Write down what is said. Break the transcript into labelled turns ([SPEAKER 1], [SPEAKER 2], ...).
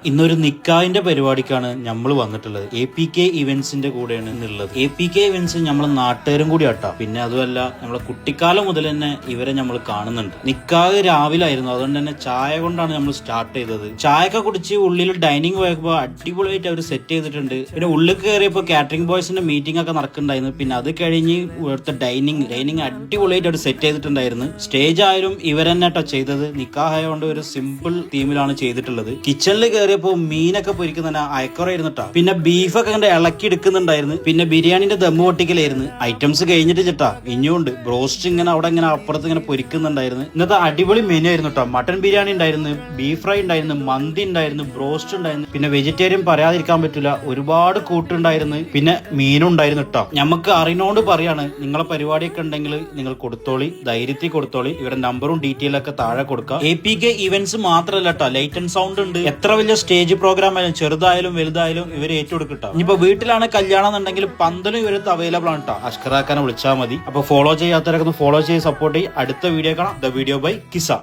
[SPEAKER 1] ഇന്നൊരു നിക്കാഹിന്റെ പരിപാടിക്കാണ് നമ്മൾ വന്നിട്ടുള്ളത്. APK ഇവന്റ്സിന്റെ കൂടെയാണ് ഇന്നുള്ളത്. APK ഇവന്റ്സ് നമ്മളെ നാട്ടുകാരും കൂടി ആട്ടാ. പിന്നെ അതുമല്ല നമ്മളെ കുട്ടിക്കാലം മുതൽ തന്നെ ഇവരെ നമ്മൾ കാണുന്നുണ്ട്. നിക്കാഹ് രാവിലെ ആയിരുന്നു, അതുകൊണ്ട് തന്നെ ചായ കൊണ്ടാണ് നമ്മൾ സ്റ്റാർട്ട് ചെയ്തത്. ചായയൊക്കെ കുടിച്ച് ഉള്ളിൽ ഡൈനിങ് പോയപ്പോ അടിപൊളിയായിട്ട് അവർ സെറ്റ് ചെയ്തിട്ടുണ്ട്. പിന്നെ ഉള്ളിൽ കയറിയപ്പോ കാറ്ററിംഗ് ബോയ്സിന്റെ മീറ്റിംഗ് ഒക്കെ നടക്കുന്നുണ്ടായിരുന്നു. പിന്നെ അത് കഴിഞ്ഞ് ഇവിടുത്തെ ഡൈനിങ് അടിപൊളിയായിട്ട് അവർ സെറ്റ് ചെയ്തിട്ടുണ്ടായിരുന്നു. സ്റ്റേജ് ആയാലും ഇവരെന്നെ കേട്ടോ ചെയ്തത്. നിക്കാഹായതുകൊണ്ട് ഒരു സിമ്പിൾ തീമിലാണ് ചെയ്തിട്ടുള്ളത്. കിച്ചണിൽ കയറിയപ്പോ മീനൊക്കെ പൊരിക്കുന്ന അയക്കുറയിരുന്നിട്ടാ. പിന്നെ ബീഫൊക്കെ കണ്ട് ഇളക്കി എടുക്കുന്നുണ്ടായിരുന്നു. പിന്നെ ബിരിയാണിന്റെ ദമ്മ് പൊട്ടിക്കലായിരുന്നു. ഐറ്റംസ് കഴിഞ്ഞിട്ട് ചേട്ടാ ഇനിയുണ്ട്. ബ്രോസ്റ്റ് ഇങ്ങനെ അവിടെ ഇങ്ങനെ അപ്പുറത്ത് ഇങ്ങനെ പൊരിക്കുന്നുണ്ടായിരുന്നു. ഇന്നത്തെ അടിപൊളി മെനു ആയിരുന്നു കേട്ടോ. മട്ടൻ ബിരിയാണി ഉണ്ടായിരുന്നു, ബീഫ് ഫ്രൈ ഉണ്ടായിരുന്നു, മന്തി ഉണ്ടായിരുന്നു, ബ്രോസ്റ്റ് ഉണ്ടായിരുന്നു. പിന്നെ വെജിറ്റേറിയൻ പറയാതിരിക്കാൻ പറ്റില്ല, ഒരുപാട് കൂട്ടുണ്ടായിരുന്നു. പിന്നെ മീനും ഉണ്ടായിരുന്നു കേട്ടോ. നമുക്ക് അറിയണോണ്ട് പറയാണ്, നിങ്ങളെ പരിപാടിയൊക്കെ ഉണ്ടെങ്കിൽ നിങ്ങൾ കൊടുത്തോളി, ധൈര്യത്തിൽ കൊടുത്തോളി. ഇവരുടെ നമ്പറും ഡീറ്റെയിലും ഒക്കെ താഴെ കൊടുക്കാം. APK ഇവന്റ്സ് മാത്രമല്ല കേട്ടോ, ലൈറ്റ് ആൻഡ് സൗണ്ട് ഉണ്ട്. എത്ര വലിയ സ്റ്റേജ് പ്രോഗ്രാം ആയാലും ചെറുതായാലും വലുതായാലും ഇവർ ഏറ്റെടുക്കട്ടോ. ഇനിയിപ്പോ വീട്ടിലാണ് കല്യാണം എന്നുണ്ടെങ്കിൽ പന്തലും ഇവരത്ത് അവൈലബിൾ ആണ് കേട്ടോ. അഷ്കറാക്കാനെ വിളിച്ചാൽ മതി. അപ്പൊ ഫോളോ ചെയ്യാത്തവരൊക്കെ ഒന്ന് ഫോളോ ചെയ്ത് സപ്പോർട്ട് ചെയ്യും. അടുത്ത വീഡിയോ കാണാം. The video by Qissa.